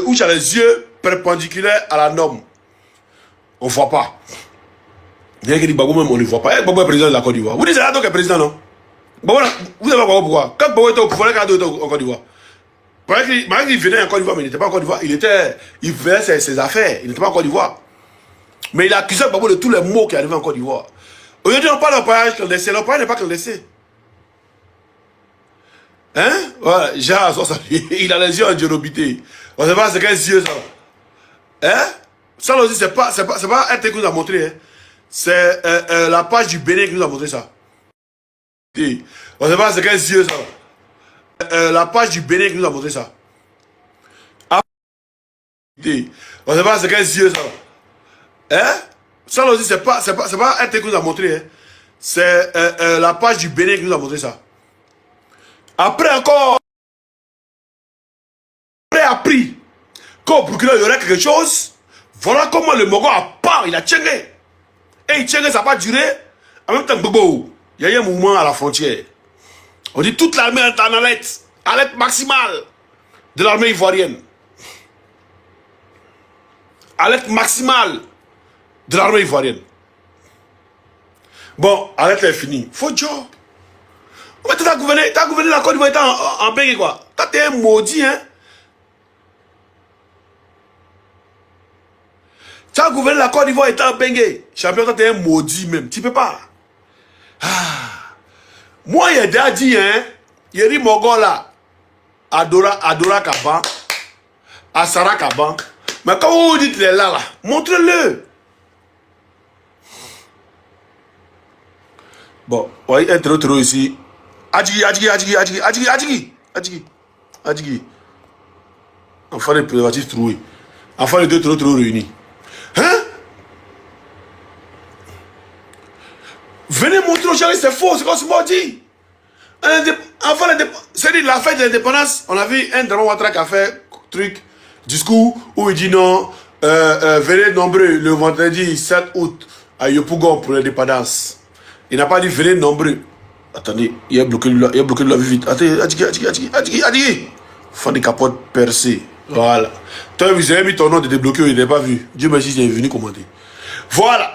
où tu as les yeux perpendiculaires à la norme. On ne voit pas. Il y a qui dit Babou même, on ne voit pas. Babou est président de la Côte d'Ivoire. Vous dites c'est Ado qui est président, non? Babou, vous savez pas pourquoi? Quand Babou était au pouvoir, il était en Côte d'Ivoire. Malgré qu'il venait en Côte d'Ivoire, mais il n'était pas en Côte d'Ivoire. Il faisait ses affaires. Il n'était pas en Côte d'Ivoire. Mais il a accusé Babou de tous les maux qui arrivaient en Côte d'Ivoire. Aujourd'hui, on parle d'employage clandestin. L'employage n'est pas clandestin. Hein? Voilà, il a les yeux en djérobité. On ne sait pas c'est quels yeux ça. Hein? Ça aussi, c'est pas un truc qui nous a montré. Hein? C'est la page du Bénin qui nous a montré ça. On ne sait pas c'est quels yeux ça. La page du Bénin qui nous a montré ça. On ne sait pas c'est quels yeux ça. Hein? Ça aussi, c'est pas un truc qui nous a montré. Hein? C'est la page du Bénin qui nous a montré ça. Après encore, après appris qu'au procureur il y aurait quelque chose, voilà comment le Mogo a part, il a tchéngé. Et il tchéngé, ça n'a pas duré. En même temps, il y a eu un mouvement à la frontière. On dit toute l'armée est en alerte maximale de l'armée ivoirienne. Alerte maximale de l'armée ivoirienne. Bon, alerte est finie. Faut job. Mais tu as gouverné la Côte d'Ivoire en Bengue quoi. T'es un maudit, hein. Tu as gouverné la Côte d'Ivoire étant en Bengue. Champion, t'es un maudit même. Tu peux pas. Ah. Moi, il a dit, hein. Il a dit Mogola. Adora Kaban. Asara Kaban. Mais quand vous dites les là, montrez-le. Bon, voyez un trop ici. Adjigi. Enfin, les préservatifs troués. Enfin, les deux trop réunis. Hein? Venez montrer aux gens que c'est faux, c'est comme ce qu'on dit. Enfin, c'est la fête de l'indépendance. On a vu un Dragon Ouattara qui a fait discours où il dit non, venez nombreux le vendredi 7 août à Yopougon pour l'indépendance. Il n'a pas dit venez nombreux. Attendez, il a bloqué la vie vite. Attendez, Adjigi. Fin des capotes percées. Voilà. Toi, vous avez mis ton nom de débloqué, il n'est pas vu. Dieu merci, il est venu commenter. Voilà.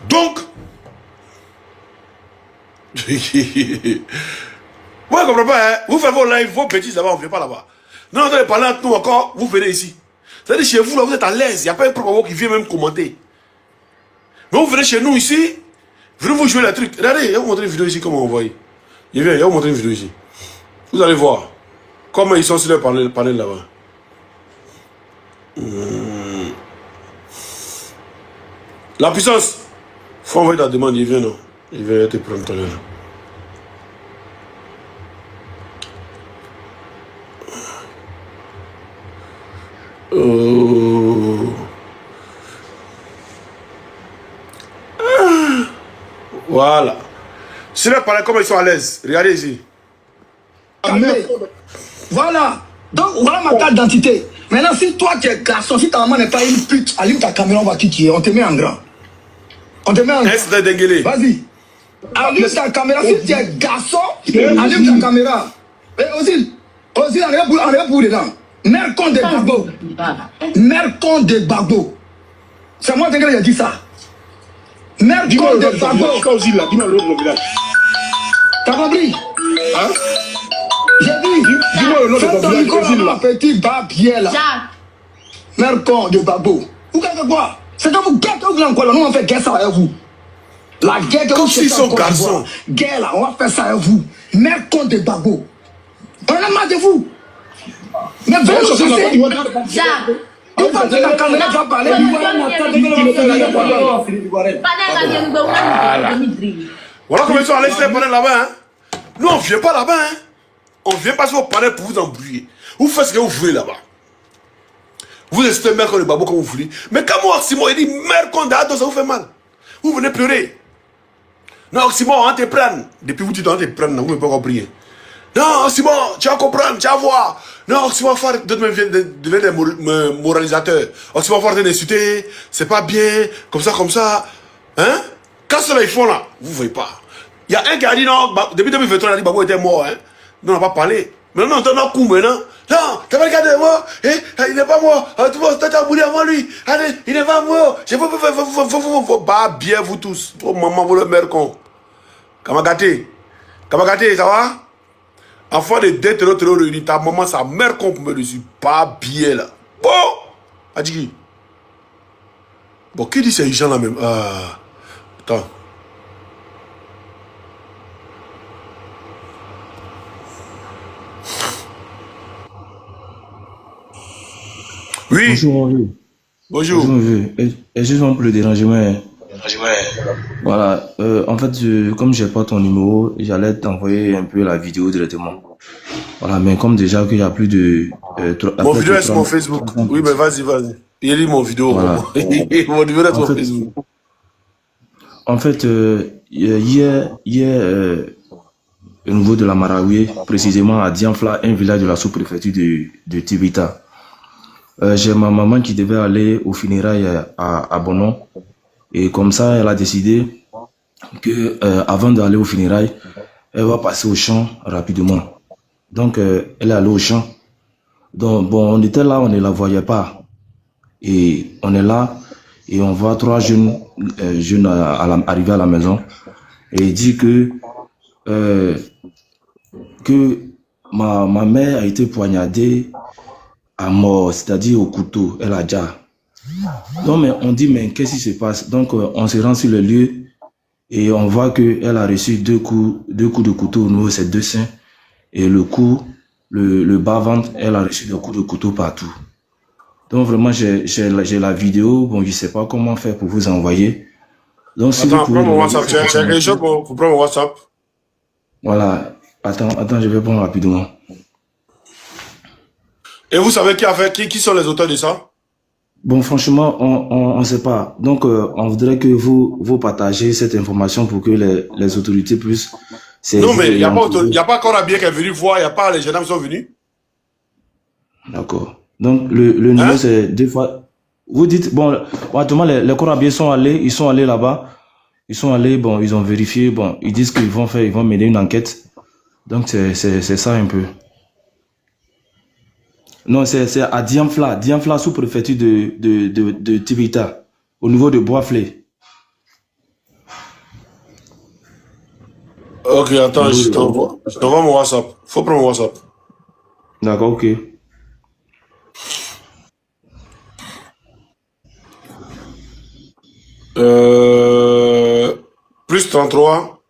Donc, moi, je ne comprends pas, hein? Vous faites vos lives, vos bêtises là-bas, on ne vient pas là-bas. Non, on doit parler entre nous encore, vous venez ici. C'est-à-dire chez vous, là, vous êtes à l'aise, il n'y a pas un propre qui vient même commenter. Mais vous venez chez nous ici, venez vous jouer le truc. Regardez, je vais vous montrer une vidéo ici, comment on voit. Je vais vous montrer une vidéo ici. Vous allez voir comment ils sont sur le panel là-bas. La puissance. Il faut envoyer ta demande, il vient, non? Il va te prendre tout à l'heure. Voilà. Si là, par comment ils sont à l'aise. Regardez ici. Voilà. Donc, voilà ma carte d'identité. Maintenant, si toi, tu es garçon, si ta maman n'est pas une pute, allume ta caméra, on va qui tu es. On te met en grand. On te met en grand. Vas-y. Allume ta caméra. Si tu es garçon, allume ta caméra. Mais aussi, enlève pour dedans. Mère con de Gbagbo. Mère con de Gbagbo. C'est moi qui ai dit ça. Mère con de Gbagbo. T'as compris? Hein? J'ai dit, dis-moi le nom de ton micro, là, petit babier là. Mère con de Gbagbo. Vous faites quoi? C'est que vous guettez, vous voulez encore là. Nous on fait guerre ça avec vous. La guerre que vous faites sont garçons. Guerre là, on va faire ça avec vous. Mère con de Gbagbo. On a marre de vous. Mais venez nous chercher. Vous pensez la caméra va parler. Voilà comment ils sont à l'extérieur là-bas. Hein? Nous, on ne vient pas là-bas. Hein? On ne vient pas sur vos panels pour vous embrouiller. Vous faites ce que vous voulez là-bas. Vous êtes mère comme le babo comme vous voulez. Mais quand moi, Oxymore, il dit mère comme d'ado, ça vous fait mal. Vous venez pleurer. Non, Oxymore, on te prend. Depuis vous dites on te prend, vous ne pouvez pas comprendre. Non, Oxymore, tu vas comprendre, tu vas voir. Non, Oxymore, d'autres même deviennent des moralisateurs. Oxymore, faut arrêter d'insulter. C'est pas bien, comme ça. Hein? Quand cela ils font là, vous ne voyez pas. Il y a un qui a dit non, depuis 2023, il a dit Babo était mort. Hein? Non, on n'a pas parlé. Maintenant, on donne un coup maintenant. Non, t'as pas regardé, il n'est pas mort. Tout le monde t'a mouru avant lui. Allez, il n'est pas mort. Je veux bah bien vous tous. Oh maman, vous le mère con. Kamagate, ça va? Enfant de dette, ta maman, sa mère con me dessus. Pas bien là. Bon, Adjiki. Bon, qui dit ces gens là même? Attends. Oui. Bonjour, mon vieux. Bonjour. Bonjour, mon vieux. Excuse-moi pour le dérangement. Voilà. En fait, comme j'ai pas ton numéro, j'allais t'envoyer un peu la vidéo directement. Voilà, mais comme déjà qu'il n'y a plus de... mon vidéo est sur mon Facebook. Oui, mais vas-y. Il lit mon vidéo. Voilà. Mon vidéo est sur mon Facebook. En fait, hier, au niveau de la Maraouie, précisément à Dianfla, un village de la sous-préfecture de Tibita. J'ai ma maman qui devait aller aux funérailles à Bonon. Et comme ça, elle a décidé que avant d'aller aux funérailles, elle va passer au champ rapidement. Donc, elle est allée au champ. Donc, bon, on était là, on ne la voyait pas. Et on est là, et on voit 3 jeunes arriver à la maison. Et il dit que ma mère a été poignardée à mort, c'est-à-dire au couteau, elle a déjà. Donc, mais on dit, mais qu'est-ce qui se passe? Donc, on se rend sur le lieu et on voit qu'elle a reçu 2 coups de couteau au niveau de ses 2 seins. Et le coup, le bas-ventre, elle a reçu des coups de couteau partout. Donc, vraiment, j'ai la vidéo. Bon, je ne sais pas comment faire pour vous envoyer. Donc, si attends, prends mon WhatsApp. Tu as quelque chose pour prendre mon WhatsApp? Voilà. Attends, je vais prendre rapidement. Et vous savez qui sont les auteurs de ça? Bon, franchement, on ne sait pas. Donc, on voudrait que vous partagez cette information pour que les autorités puissent... Non, mais il n'y a pas encore un bien qui est venu voir, il n'y a pas les jeunes qui sont venus. D'accord. Donc, le numéro, c'est 2 fois... Vous dites, bon, actuellement, les corabiers sont allés là-bas. Ils sont allés, bon, ils ont vérifié, bon, ils disent qu'ils vont mener une enquête. Donc, c'est ça un peu. Non, c'est à Dianfla, sous-préfecture de Tibita, au niveau de Boisflé. Ok, attends, je t'envoie mon WhatsApp. Faut prendre mon WhatsApp. D'accord, ok. Plus 33.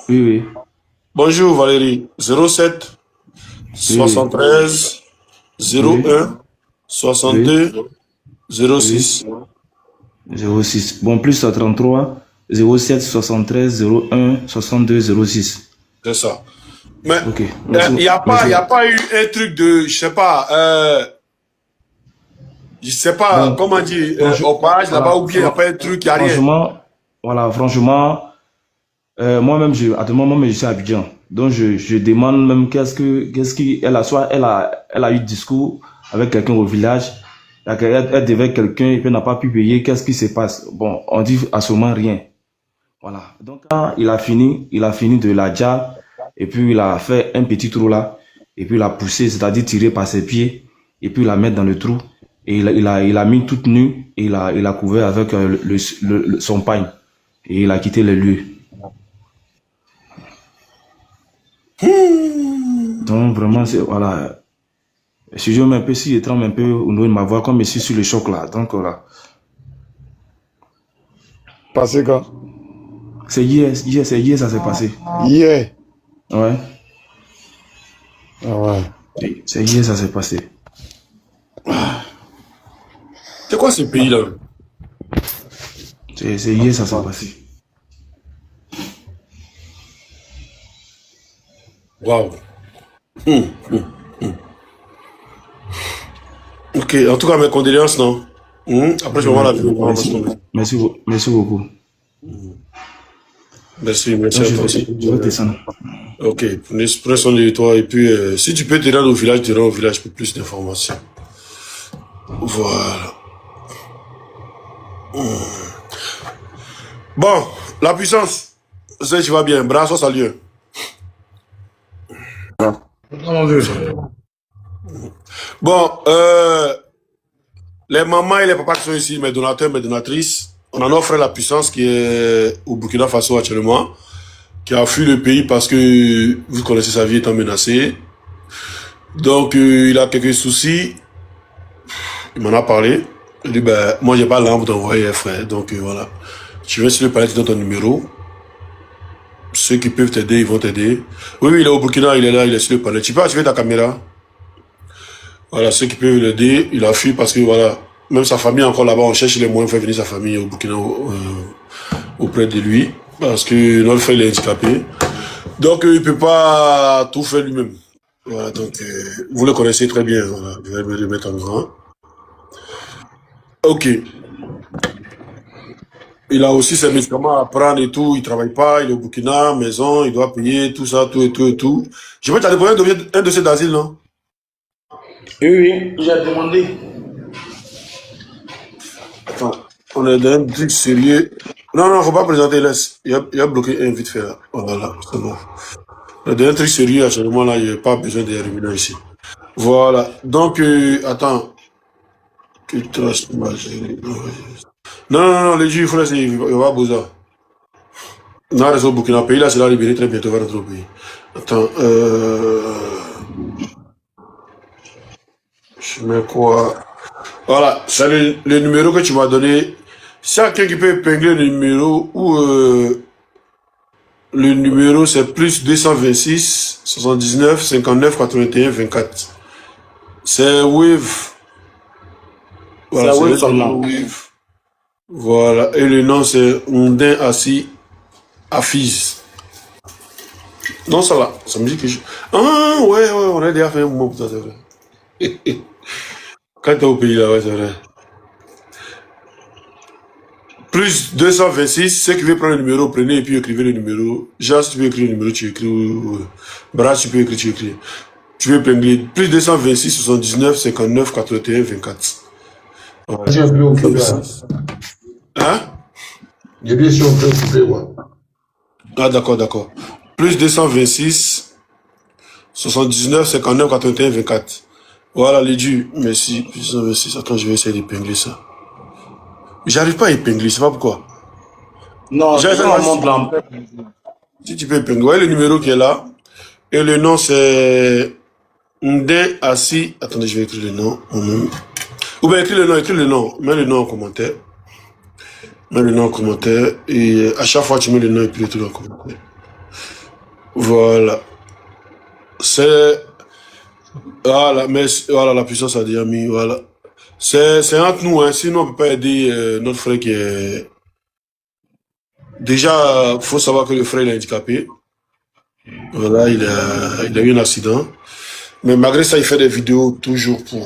Oui. Bonjour Valérie. 07 73 01 62 06. 06. Bon, plus 33 07 73 01 62 06. C'est ça. Mais okay. Il n'y a pas eu un truc de, je sais pas, comment dire, au page là-bas ou bien il n'y a pas un truc, il n'y a rien. Franchement, moi-même, à ce moment, je suis à Abidjan. Donc, je demande même elle a eu discours avec quelqu'un au village. Elle devait quelqu'un et puis n'a pas pu payer. Qu'est-ce qui se passe? Bon, on dit à ce moment rien. Voilà. Donc, quand il a fini de la jarre et puis il a fait un petit trou là et puis il a poussé, c'est-à-dire tiré par ses pieds et puis il la met dans le trou et il a mis toute nue et il a couvert avec son pagne et il a quitté le lieu. Donc vraiment, voilà. Si je mets un peu, si je tremble un peu au niveau de ma voix, comme je suis sur le choc là. Donc voilà. Passé quand? C'est hier, ça s'est passé. Hier? Ouais. Ah ouais. C'est hier, ça s'est passé. C'est quoi ce pays là? C'est hier, ça s'est passé. Waouh. Ok, en tout cas, mes condoléances, non? Après, je vais voir la vidéo. Merci beaucoup. Merci à toi aussi. Je vais descendre. Ok, prenez soin de toi. Et puis, si tu peux te rendre au village, tu rends au village pour plus d'informations. Voilà. Bon, la puissance. Ça, tu vas bien. Brasso, salut. Mon vieux. Bon, les mamans et les papas qui sont ici, mes donateurs, mes donatrices, on a notre frère La Puissance qui est au Burkina Faso actuellement, qui a fui le pays parce que, vous connaissez, sa vie étant menacée. Donc, il a quelques soucis. Il m'en a parlé. Il dit, ben, moi, j'ai pas l'arme pour t'envoyer, frère. Donc, voilà. Tu viens sur le palais, tu donnes ton numéro. Ceux qui peuvent t'aider, ils vont t'aider. Oui, oui, il est au Burkina, il est là, il est sur le palais. Tu peux activer ta caméra. Voilà, ceux qui peuvent l'aider, il a fui parce que, voilà, même sa famille encore là-bas, on cherche les moyens de faire venir sa famille au Burkina auprès de lui. Parce que notre frère, il est handicapé. Donc, il ne peut pas tout faire lui-même. Voilà, donc, vous le connaissez très bien. Voilà, je vais me le mettre en grand. Ok. Il a aussi ses médicaments à prendre et tout. Il ne travaille pas, il est au Burkina, maison, il doit payer tout ça, tout et tout et tout. Je vais t'aller pour un dossier d'asile, non? Oui, j'ai demandé. Attends, on est dans un truc sérieux. Non, non, faut pas présenter, laisse. Il a bloqué un vite fait là. Voilà, c'est bon. On est dans un truc sérieux actuellement là, il n'y a pas besoin de ruminants ici. Voilà, donc, attends. Non, non, non, les juifs, il faut laisser, il va à Bouza. On a raison, Burkina, pays là, c'est là libéré très bientôt vers notre pays. Attends, je mets quoi? Voilà, c'est le numéro que tu m'as donné. Si quelqu'un qui peut épingler le numéro ou le numéro c'est plus 226 79 59 81 24. C'est Wave. Voilà, c'est Wave seulement. Wave. Voilà, et le nom c'est Ondin Assi Afiz. Non, ça va, ça me dit que je... Ah, ouais, on a déjà fait un moment pour ça, c'est vrai. Quand t'es au pays là, ouais, c'est vrai. Plus 226, ceux qui veulent prendre le numéro, prenez et puis écrivez le numéro. Genre, si tu veux écrire le numéro, tu écris. Bras, tu peux écrire, tu écris. Tu veux épingler. Plus 226, 79, 59, 81, 24. Ouais. J'ai un peu occupé. Hein? J'ai bien sûr un peu occupé, ouais. Ah, d'accord, d'accord. Plus 226, 79, 59, 81, 24. Voilà, les dieux. Merci. Plus 226. Attends, je vais essayer d'épingler ça. J'arrive pas à épingler, c'est pas pourquoi. Non, je montre là. Si tu peux épingler, ouais, le numéro qui est là. Et le nom c'est Ndé Assi. Attendez, je vais écrire le nom. Ou bien écris le nom. Mets le nom en commentaire. Mets le nom en commentaire. Et à chaque fois, tu mets le nom et puis le truc en commentaire. Voilà. C'est. Voilà, mais voilà, la puissance a déjà mis. Voilà. C'est entre nous, hein. Sinon, on ne peut pas aider notre frère qui est. Déjà, il faut savoir que le frère est handicapé. Voilà, il a eu un accident. Mais malgré ça, il fait des vidéos toujours pour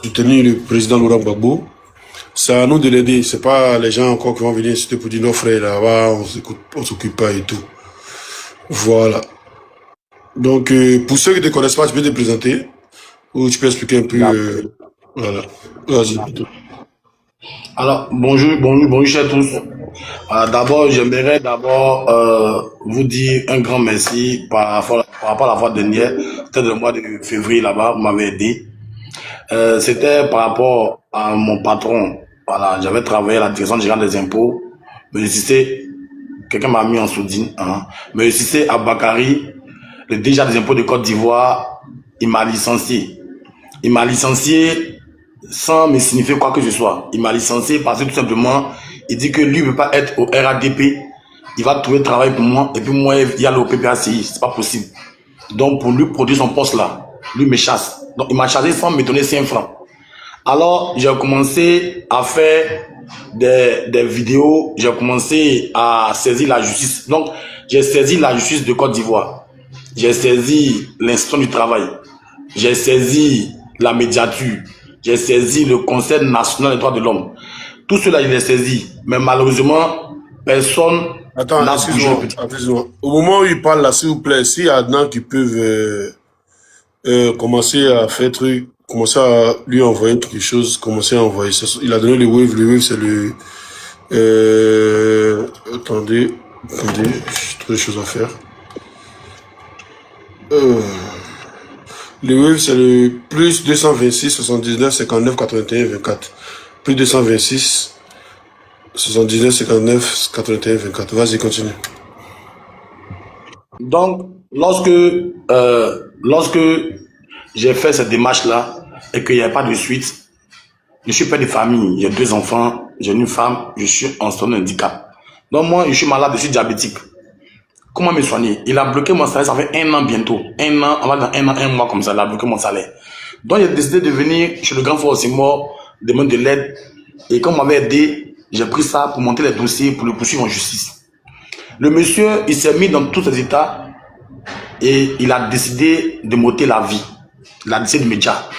soutenir le président Laurent Gbagbo. C'est à nous de l'aider. C'est pas les gens encore qui vont venir insulter pour dire nos frères là-bas, on s'occupe pas et tout. Voilà. Donc, pour ceux qui ne te connaissent pas, tu peux te présenter. Ou tu peux expliquer un peu. Voilà. Vas-y. Alors, bonjour à tous. D'abord, j'aimerais vous dire un grand merci par rapport à la fois dernière. C'était le mois de février là-bas, vous m'avez aidé. C'était par rapport à mon patron. Voilà, j'avais travaillé à la direction générale des impôts. Quelqu'un m'a mis en sourdine. Hein. Mais Cissé Abakari, le DG des impôts de Côte d'Ivoire, il m'a licencié. Il m'a licencié sans me signifier quoi que ce soit. Il m'a licencié parce que tout simplement, il dit que lui ne peut pas être au RADP. Il va trouver travail pour moi. Et puis moi, il y a le PPACI. C'est pas possible. Donc pour lui produire son poste là, lui me chasse. Donc il m'a chargé sans me donner 5 francs. Alors j'ai commencé à faire des vidéos. J'ai commencé à saisir la justice. Donc j'ai saisi la justice de Côte d'Ivoire. J'ai saisi l'institution du travail. J'ai saisi la médiature. J'ai saisi le Conseil national des droits de l'homme. Tout cela, il est saisi. Mais malheureusement, personne n'a bougé. Au moment où il parle là, s'il vous plaît, s'il y a des gens qui peuvent commencer à faire truc, commencer à lui envoyer quelque chose, commencer à envoyer ça. Il a donné le wave c'est le... attendez, j'ai trop de choses à faire. Le Wave, c'est le plus 226 79 59 81 24. Plus 226 79 59 81 24. Vas-y, continue. Donc, lorsque j'ai fait cette démarche-là et qu'il n'y avait pas de suite, je suis père de famille, j'ai 2 enfants, j'ai une femme, je suis en situation de handicap. Donc moi, je suis malade, je suis diabétique. Comment me soigner? Il a bloqué mon salaire, ça fait 1 an bientôt. 1 an, on va dans 1 an, 1 mois comme ça, il a bloqué mon salaire. Donc j'ai décidé de venir chez le grand frère Simon, demander de l'aide. Et comme on m'avait aidé, j'ai pris ça pour monter les dossiers, pour le poursuivre en justice. Le monsieur, il s'est mis dans tous ces états et il a décidé de m'ôter la vie. Il a décidé de me dire.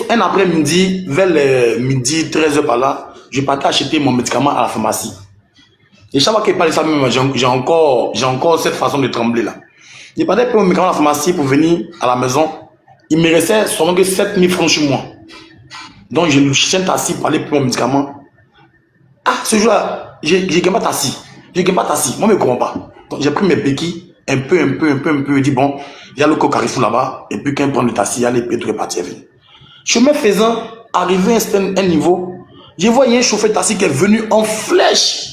Un après-midi, vers les midi, 13h par là, je partais acheter mon médicament à la pharmacie. Et chaque fois qu'il parle de ça, j'ai encore cette façon de trembler là. Je partais pour mon médicament à la pharmacie pour venir à la maison. Il me restait seulement que 7 000 francs chez moi. Donc je suis assis pour aller pour mon médicament. Ah, ce jour-là, j'ai gagné pas tassi. J'ai gagné pas tassi. Moi, je ne comprends pas. Donc j'ai pris mes béquilles, un peu. Je dis bon, il y a le coq Carrefour là-bas. Et puis quand il prend le tassi, il y a les pétrés repartir. Chemin faisant, arrivé à un niveau, je voyais un chauffeur taxi qui est venu en flèche.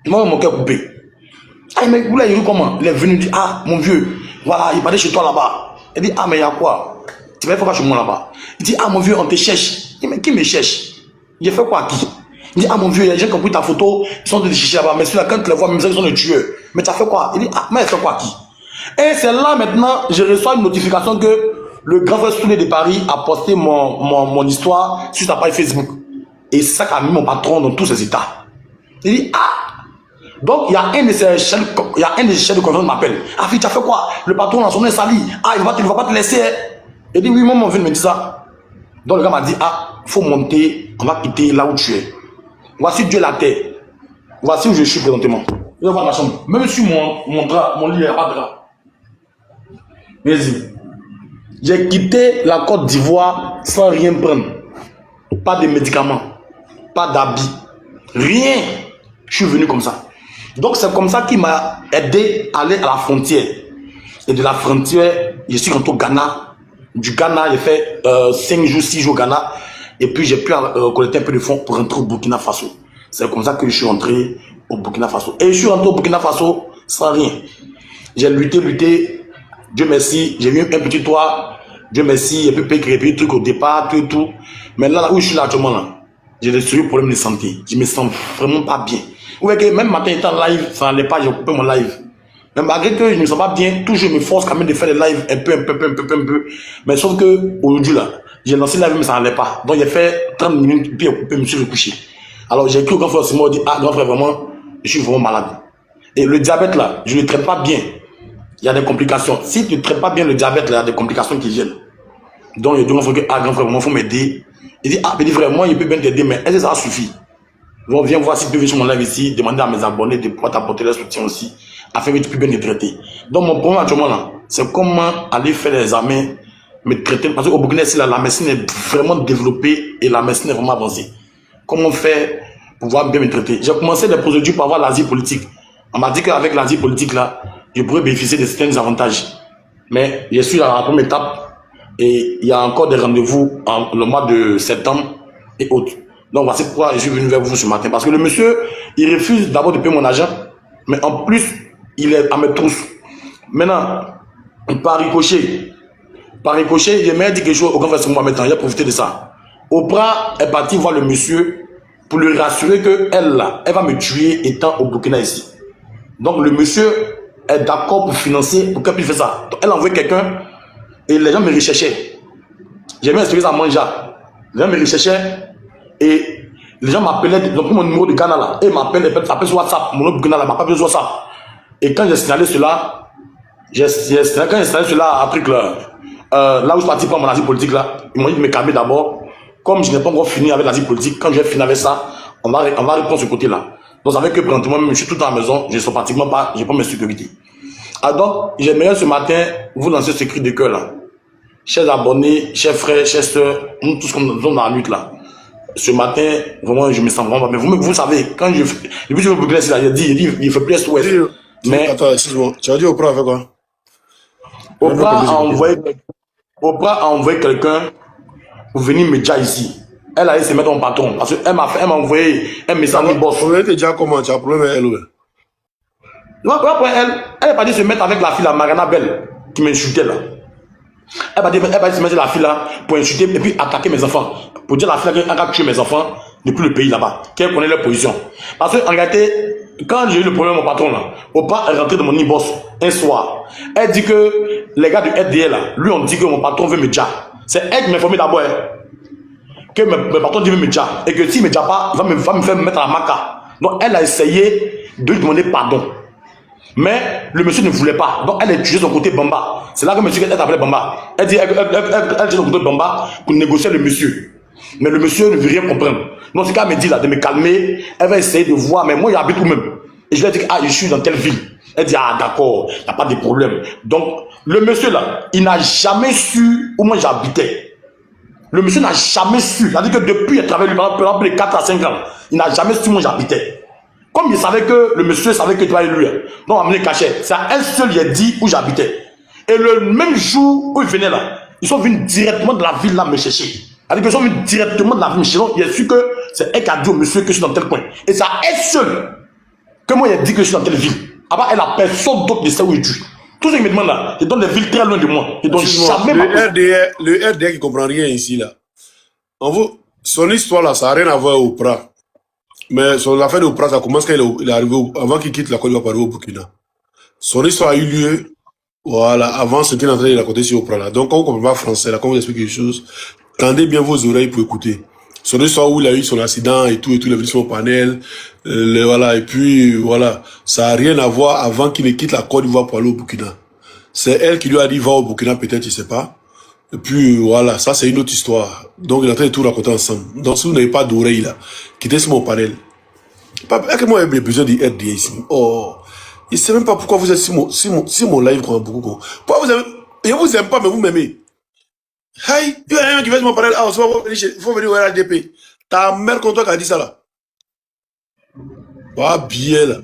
Moi, mon cœur coupé. Ah, mais vous là, il dit comment? Il est venu dire, ah, mon vieux, voilà, il parlait chez toi là-bas. Il dit, ah, mais il y a quoi? Tu vas faire quoi chez moi là-bas? Il dit, ah, mon vieux, on te cherche. Il dit, mais qui me cherche? J'ai fait quoi à qui? Il dit, ah, mon vieux, j'ai compris ta photo, ils sont de chercher là-bas, mais celui-là, quand tu les vois, même ça, ils sont des tueurs. Mais tu as fait quoi? Il dit, ah, mais il fait quoi à qui? Et c'est là maintenant, je reçois une notification que le grand frère Soulé de Paris a posté mon histoire sur sa page Facebook. Et ça a mis mon patron dans tous ses états. Il dit, ah! Donc, il y a un de ces chefs de confiance qui m'appelle. Ah, fille, tu as fait quoi? Le patron dans son nez sali. Ah, il ne va pas te laisser. Il dit, oui, moi, mon vient me dire ça. Donc, le gars m'a dit, ah, il faut monter, on va quitter là où tu es. Voici Dieu la terre. Voici où je suis présentement. Je vais voir ma chambre. Même sur mon drap, mon lit, il n'y a pas de drap. Vas-y. J'ai quitté la Côte d'Ivoire sans rien prendre. Pas de médicaments, pas d'habits, rien. Je suis venu comme ça. Donc c'est comme ça qu'il m'a aidé à aller à la frontière. Et de la frontière, je suis rentré au Ghana. Du Ghana, j'ai fait 5 jours, 6 jours au Ghana. Et puis j'ai pu collecter un peu de fonds pour rentrer au Burkina Faso. C'est comme ça que je suis rentré au Burkina Faso. Et je suis rentré au Burkina Faso sans rien. J'ai lutté. Dieu merci, j'ai eu un petit toit. Dieu merci, j'ai pu payer des trucs au départ, tout. Mais là où je suis là actuellement, là, j'ai des sérieux problèmes de santé. Je me sens vraiment pas bien. Vous voyez que même matin, étant en live, ça n'allait pas, j'ai coupé mon live. Mais malgré que je ne me sens pas bien, toujours je me force quand même de faire des lives un peu. Mais sauf que aujourd'hui, là, j'ai lancé le live, mais ça n'allait pas. Donc j'ai fait 30 minutes, puis je me suis recouché. Alors j'ai écrit au grand frère Simon, il dit, ah, grand frère, vraiment, je suis vraiment malade. Et le diabète, là, je ne le traite pas bien. Il y a des complications. Si tu ne traites pas bien le diabète, là, il y a des complications qui viennent. Donc, il dit, grand frère, vraiment, il faut m'aider. Il dit, ah, mais frère, moi, il peut bien t'aider, mais est-ce que ça suffit? Donc, viens voir si tu peux venir sur mon live ici, demander à mes abonnés de pouvoir t'apporter leur soutien aussi, afin que tu puisses bien te traiter. Donc, mon problème actuellement, là, c'est comment aller faire les examens, me traiter. Parce qu'au Burkina, là, la médecine est vraiment développée et la médecine est vraiment avancée. Comment faire pour pouvoir bien me traiter? J'ai commencé des procédures pour avoir l'asile politique. On m'a dit qu'avec l'asile politique, là, je pourrais bénéficier de certains avantages. Mais je suis à la première étape et il y a encore des rendez-vous le mois de septembre et autres. Donc voici pourquoi je suis venu vers vous ce matin. Parce que le monsieur, il refuse d'abord de payer mon argent, mais en plus, il est à mes trousses. Maintenant, par ricochet, il m'a dit quelque chose au grand frère Simon maintenant, il a profité de ça. Oprah est parti voir le monsieur pour lui rassurer qu'elle, là, elle va me tuer étant au Burkina ici. Donc le monsieur est d'accord pour financer, pour qu'elle puisse faire ça. Donc, elle envoie quelqu'un et les gens me recherchaient. J'ai bien expliqué ça à Manja. Les gens me recherchaient et les gens m'appelaient, ils ont pris mon numéro de Ghana là, et ils m'appellent sur WhatsApp, mon numéro de Ghana là, m'appelle sur WhatsApp. Et quand j'ai signalé cela, à Afrique là, là où je suis parti pour mon asile politique là, ils m'ont dit de me calmer d'abord. Comme je n'ai pas encore fini avec l'asile politique, quand je vais finir avec ça, on va répondre ce côté là. Donc ça fait que présentement, je suis tout le temps à la maison, je ne suis pratiquement pas, je n'ai pas mes sécurités. Alors donc, j'aimerais ce matin vous lancer ce cri de cœur là. Chers abonnés, chers frères, chers soeurs, nous tous comme nous sommes dans la lutte là. Ce matin, vraiment, je me sens vraiment pas bien. Vous savez, quand je fais, depuis que je me boucle là, il fait plus ouest. Mais. Attends, excuse-moi. Tu as dit au prof avec quoi? Oprah a envoyé quelqu'un pour venir me dire ici. Elle allait se mettre en patron. Parce qu'elle m'a envoyé un message de boss. On était déjà comment? Tu as un problème avec elle, ouais. Non, après elle est partie se mettre avec la fille, la Mariana Bell, qui m'insultait là. Elle va dire se mettre avec la fille là pour insulter et puis attaquer mes enfants. Pour dire à la fille qu'elle a tué mes enfants depuis le pays là-bas. Qu'elle connaît leur position. Parce qu'en réalité, quand j'ai eu le problème avec mon patron là, Oprah est rentré de mon e-boss un soir. Elle dit que les gars du RDL là, lui ont dit que mon patron veut me dire. C'est elle qui m'a informé d'abord. Que mon patron dit veut me dire. Et que s'il ne me dit pas, il va me faire mettre à la maca. Donc elle a essayé de lui demander pardon. Mais le monsieur ne voulait pas. Donc elle a utilisé son côté Bamba. C'est là que le monsieur est appelé Bamba. Elle dit elle utilise son côté Bamba pour négocier le monsieur. Mais le monsieur ne veut rien comprendre. Donc c'est quand elle me dit là de me calmer, elle va essayer de voir. Mais moi j'habite où même. Et je lui ai dit ah je suis dans telle ville. Elle dit ah d'accord, il n'y a pas de problème. Donc le monsieur là, il n'a jamais su où moi j'habitais. Le monsieur n'a jamais su. C'est-à-dire que depuis il travaille pendant plus de 4 à 5 ans, il n'a jamais su où j'habitais. Comme il savait que le monsieur savait que tu vas lui, donc on m'a amené cachet. C'est à elle seule qui a dit où j'habitais. Et le même jour où ils venaient là, ils sont venus directement de la ville là me chercher. C'est-à-dire qu'ils sont venus directement de la ville me chercher. Donc il a su que c'est elle qui a dit au monsieur que je suis dans tel coin. Et c'est à elle seule que moi il a dit que je suis dans telle ville. Avant elle a personne d'autre ne sait où je suis. Tout ce qu'ils me demandent là, ils donnent des villes très loin de moi. Ils donnent jamais le RDR qui comprend rien ici là. Son histoire là, ça n'a rien à voir au Oprah. Mais son affaire de Oprah, ça commence quand il est arrivé, avant qu'il quitte la Côte d'Ivoire pour arriver au Burkina. Son histoire a eu lieu, voilà, avant ce qu'il est en train de raconter sur Oprah là. Donc, quand vous ne comprenez pas français, là, quand vous expliquez quelque chose, tendez bien vos oreilles pour écouter. Son histoire où il a eu son accident et tout, il est venu sur mon panel, voilà, et puis, voilà. Ça n'a rien à voir avant qu'il ne quitte la Côte d'Ivoire pour aller au Burkina. C'est elle qui lui a dit, va au Burkina, peut-être, je sais pas. Et puis, voilà, ça, c'est une autre histoire. Donc, il est en train de tout raconter ensemble. Donc, si vous n'avez pas d'oreille, là, quittez sur mon panel. Est-ce que moi, j'ai besoin d'être ici? Oh, je ne sais même pas pourquoi vous êtes sur mon live, quand beaucoup. Pourquoi vous aimez, je vous aime pas, mais vous m'aimez. Hey, il y a un qui va sur mon panel. Ah, il faut venir au RDP. Ta mère contre toi qui a dit ça, là. Ah, bien, là.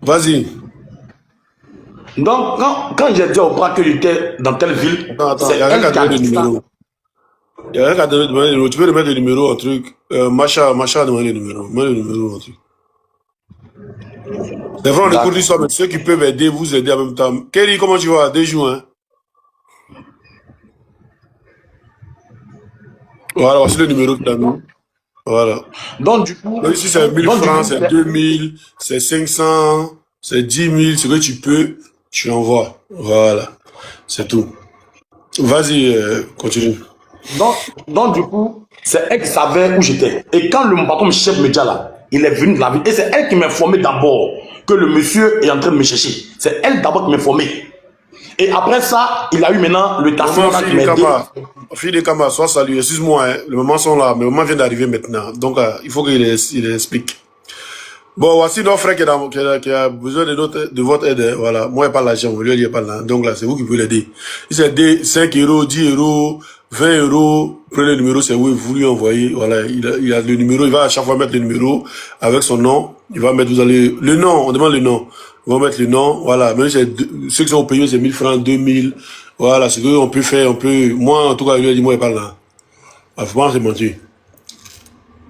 Vas-y. Donc, quand j'ai dit au Oprah que j'étais dans telle ville, attends, il n'y a rien qu'à donner le numéro. Il n'y a rien qu'à donner le numéro. Tu peux remettre le numéro, un truc. Macha a demandé le numéro. Mets le numéro, un truc. C'est vrai, on écoute l'histoire, mais ceux qui peuvent aider, vous aider en même temps. Kelly, comment tu vas? 2 jours, hein? Voilà, voici le numéro que tu as mis. Voilà. Donc, du coup. Donc, ici, c'est 1000 francs, c'est 2000, c'est 500, c'est 10 000. Ce que tu peux, tu envoies. Voilà. C'est tout. Vas-y, continue. Donc, du coup, c'est elle qui savait où j'étais. Et quand mon patron, le chef média là, il est venu de la ville. Et c'est elle qui m'a informé d'abord que le monsieur est en train de me chercher. C'est elle d'abord qui m'a informé. Et après ça, il a eu maintenant le taxi qui m'a aidé. Fille de Kama, sois salué. Excuse-moi, hein, les moments sont là, mais le moment vient d'arriver maintenant. Donc, il faut qu'il explique. Bon, voici notre frère qui a besoin de votre aide. Hein, voilà. Moi, il n'y a pas l'argent, lui, il n'y a pas l'argent. Donc là, c'est vous qui pouvez l'aider. Si c'est 5 euros, 10 euros, 20 euros, prenez le numéro, c'est où vous lui envoyez. Voilà, il a le numéro, il va à chaque fois mettre le numéro avec son nom. Il va mettre, vous allez, le nom, on demande le nom. On va mettre le nom, voilà. Même ceux qui sont au pays, c'est 1000 francs, 2000. Voilà, ce qu'on peut faire, moi, en tout cas, il lui a dit, moi, il parle là. Il faut pas se mentir.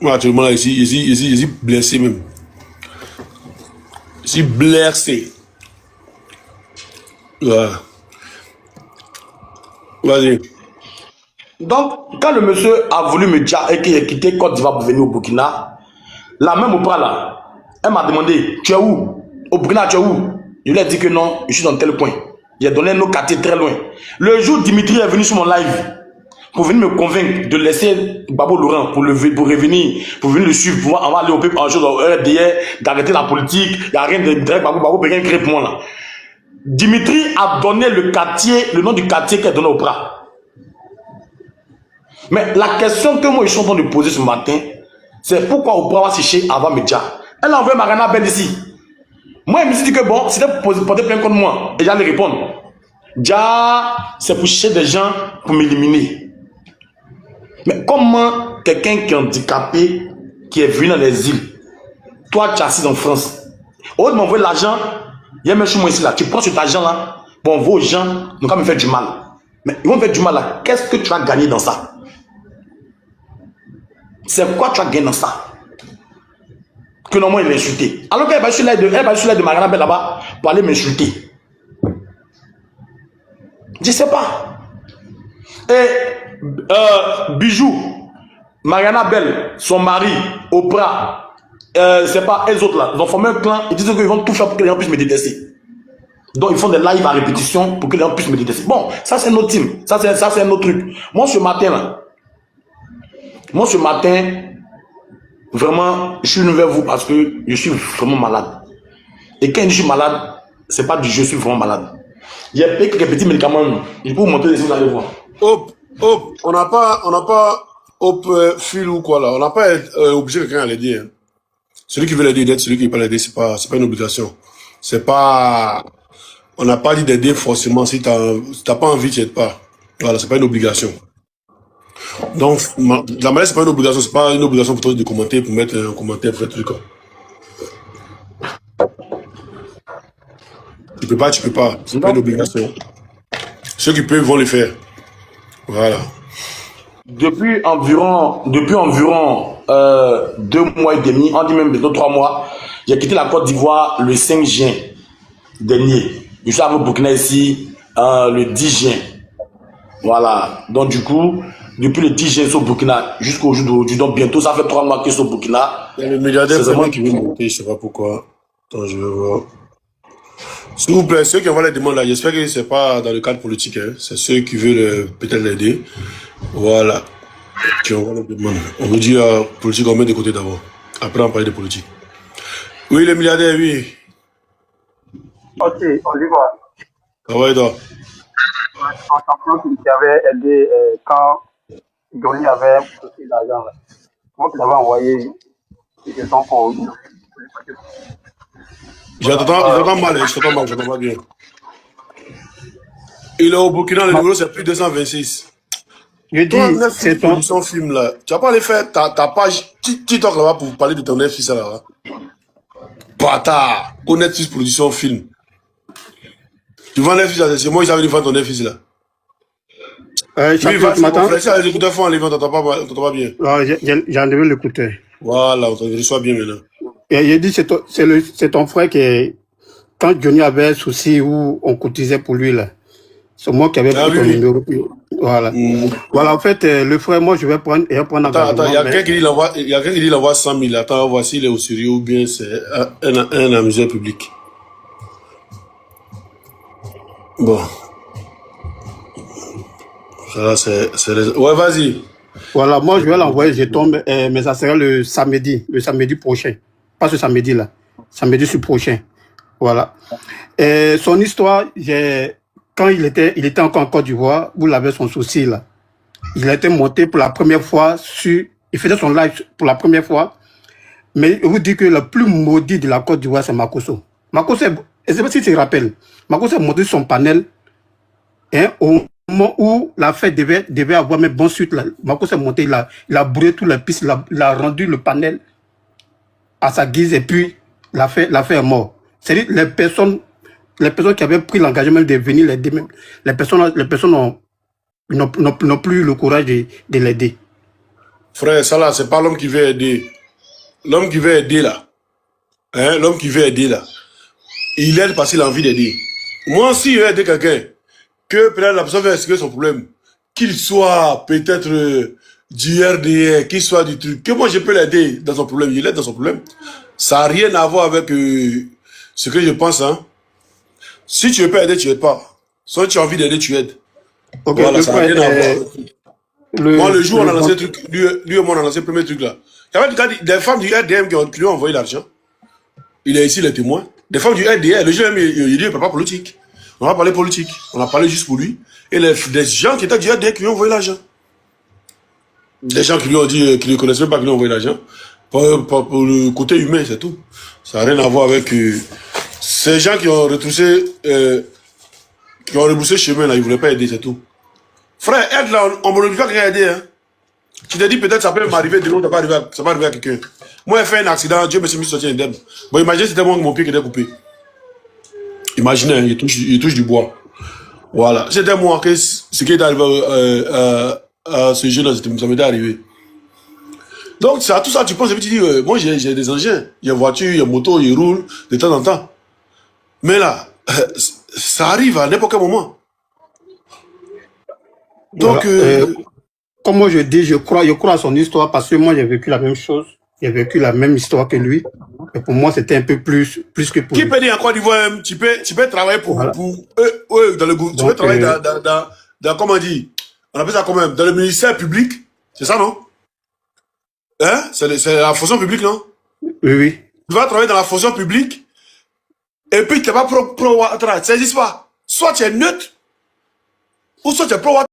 Moi, actuellement, là, ici, blessé même. Ici, blessé. Voilà. Vas-y. Donc, quand le monsieur a voulu me dire et qu'il a quitté Côte d'Ivoire pour venir au Burkina, la même Oprah là, elle m'a demandé, tu es où? Au Burkina, tu es où? Je lui ai dit que non, je suis dans tel coin. J'ai donné nos quartiers très loin. Le jour Dimitri est venu sur mon live pour venir me convaincre de laisser Babo Laurent pour revenir, pour venir le suivre, pour on va aller au peuple en chose au RDR, d'arrêter la politique, il n'y a rien de direct, Babo peut rien créer pour moi là. Dimitri a donné le quartier, le nom du quartier qu'elle a donné au Oprah. Mais la question que moi je suis en train de poser ce matin, c'est pourquoi Oprah va sécher avant Média. Elle a envoyé Mariana Bell ici. Moi, je me suis dit que bon, c'était pour porter plainte contre moi. Et j'allais répondre. Déjà, c'est pour chercher des gens pour m'éliminer. Mais comment quelqu'un qui est handicapé, qui est venu dans les îles, toi, tu es assis en France, au lieu de m'envoyer l'argent, Il y a même sur moi ici là, tu prends cet argent là, bon, vos gens n'ont qu'à me faire du mal. Mais ils vont me faire du mal là. Qu'est-ce que tu as gagné dans ça? C'est quoi tu as gagné dans ça? Que normalement il m'a insulté. Alors qu'elle va sur l'aide de Mariana Bell là-bas pour aller m'insulter. Je sais pas. Et Bijou, Mariana Bell, son mari, Oprah, c'est pas elles autres là, ils ont formé un clan, ils disent qu'ils vont tout faire pour que les gens puissent me détester. Donc ils font des lives à répétition pour que les gens puissent me détester. Bon, ça c'est un autre team, ça c'est un autre truc. Moi ce matin, vraiment, je suis venu vers vous parce que je suis vraiment malade. Et quand je suis malade, c'est pas du je suis vraiment malade. Il y a quelques petits médicaments, je peux vous montrer si vous allez voir. Hop, on n'a pas fil ou quoi là, on n'a pas obligé quelqu'un à l'aider. Hein. Celui qui veut l'aider, d'être celui qui ne veut pas l'aider, c'est pas une obligation. C'est pas, on n'a pas dit d'aider forcément, si t'as pas envie, tu n'aides pas. Voilà, c'est pas une obligation. Donc, la maladie, c'est pas une obligation, c'est pas une obligation pour toi de commenter, pour mettre un commentaire, pour faire truc. Tu peux pas, c'est pas une obligation. Ceux qui peuvent vont le faire. Voilà. Depuis environ 2 mois et demi, on dit même bientôt 3 mois, j'ai quitté la Côte d'Ivoire le 5 juin dernier. Je suis arrivé au Burkina ici le 10 juin. Voilà. Donc du coup, depuis le 10 juin au Burkina jusqu'au jour d'aujourd'hui, donc bientôt ça fait 3 mois que je suis au Burkina. Il y a le milliardaire vraiment qui veut monter, je sais pas pourquoi. Attends, je vais voir. S'il vous plaît, ceux qui envoient les demandes là, j'espère que c'est pas dans le cadre politique, hein. C'est ceux qui veulent peut-être l'aider. Voilà. Qui envoient les demandes. On veut dire politique, on met de côté d'abord. Après, on parle de politique. Oui, les milliardaires, oui. Ok, on y va. Ah ouais, toi. En tant qui avait aidé quand Johnny avait poussé l'argent. Moi, qui l'avais envoyé, c'était son compte. J'entends mal, j'entends pas bien. Il est au Burkina, le numéro c'est plus 226. Je dis, c'est ton film là. Tu vas pas aller faire ta page TikTok là-bas pour parler de ton Netflix là-bas. Bâtard. Au Netflix production film. Tu vends Netflix là, c'est moi qui savais vendre ton Netflix là. Oui, tu m'entends? Si les écouteurs font en livre, t'entends pas bien. J'ai enlevé l'écouteur. Voilà, on reçoit bien maintenant. Et j'ai dit, c'est ton frère qui, quand Johnny avait un souci où on cotisait pour lui, là, c'est moi qui avais pris ton numéro. Voilà. Voilà, en fait, le frère, moi, je vais prendre Attends, il y a quelqu'un qui dit qu'il envoie 100 000. Attends, voici, il est au sérieux ou bien c'est un amuseur public. Bon. Ça, c'est... Ouais, vas-y. Voilà, moi, je vais l'envoyer, je tombe, mais ça sera le samedi prochain. Pas ce samedi-là. Samedi prochain. Voilà. Et son histoire, quand il était encore en Côte d'Ivoire, vous l'avez son souci là. Il a été monté pour la première fois il faisait son live pour la première fois. Mais je vous dis que le plus maudit de la Côte d'Ivoire, c'est Makosso. Makosso, je ne sais pas si tu te rappelles, Makosso a monté son panel, hein, au moment où la fête devait avoir mes bonnes suites. Makosso est monté, il a brûlé toutes les pistes, il a rendu le panel à sa guise et puis l'affaire est morte. C'est-à-dire les personnes qui avaient pris l'engagement de venir l'aider, les personnes n'ont plus le courage de l'aider. Frère, ça là, c'est pas l'homme qui veut aider. L'homme qui veut aider là, hein, l'homme qui veut aider là, il aide parce qu'il a envie d'aider. Moi, si je veux aider quelqu'un, que peut-être la personne veut expliquer son problème, qu'il soit peut-être du RDR, qu'il soit du truc, que moi je peux l'aider dans son problème, il aide dans son problème. Ça n'a rien à voir avec ce que je pense. Hein. Si tu ne veux pas aider, tu n'aides pas. Si tu as envie d'aider, tu aides. Okay, voilà, ça n'a rien à voir. Moi, le jour où on a lancé le truc, lui et moi, on a lancé le premier truc là. Il y avait des femmes du RDM qui lui ont envoyé l'argent. Il est ici, les témoins. Des femmes du RDR, le jour même, il dit, il ne parle pas politique. On va parler politique. On a parlé juste pour lui. Et des gens qui étaient du RDR qui lui ont envoyé l'argent. Des gens qui lui ont dit, qui ne connaissaient pas, qui lui ont envoyé l'argent. Pour le côté humain, c'est tout. Ça n'a rien à voir avec ces gens qui ont retroussé, qui ont rebroussé chemin là, ils ne voulaient pas aider, c'est tout. Frère, aide là, on ne me pas quelqu'un aider. Hein. Tu t'es dit peut-être ça peut m'arriver de l'autre, ça va arriver à quelqu'un. Moi, j'ai fait un accident, Dieu me suis mis sorti indemne. Bon, imagine si c'était moi mon pied qui était coupé. Imaginez, il touche du bois. Voilà. C'était moi que ce qui est arrivé à ce jeune-là, ça m'était arrivé. Donc, ça, tout ça, tu penses, et puis tu dis, moi j'ai des engins, il y a voiture, il y a moto, il roule de temps en temps. Mais là, ça arrive à n'importe quel moment. Donc, voilà. Comme moi je dis, je crois à son histoire parce que moi j'ai vécu la même chose. J'ai vécu la même histoire que lui. Et pour moi, c'était un peu plus que pour qui lui. peut dire en Côte d'Ivoire, tu peux travailler Voilà. pour eux, dans le gouvernement. Tu peux travailler dans, comment on dit, on appelle ça quand même, dans le ministère public. C'est ça, non? Hein? C'est la fonction publique, non? Oui, oui. Tu vas travailler dans la fonction publique, et puis tu n'es pas pro-Ouattara. Ça n'existe pas. Soit tu es neutre, ou soit tu es pro-Ouattara.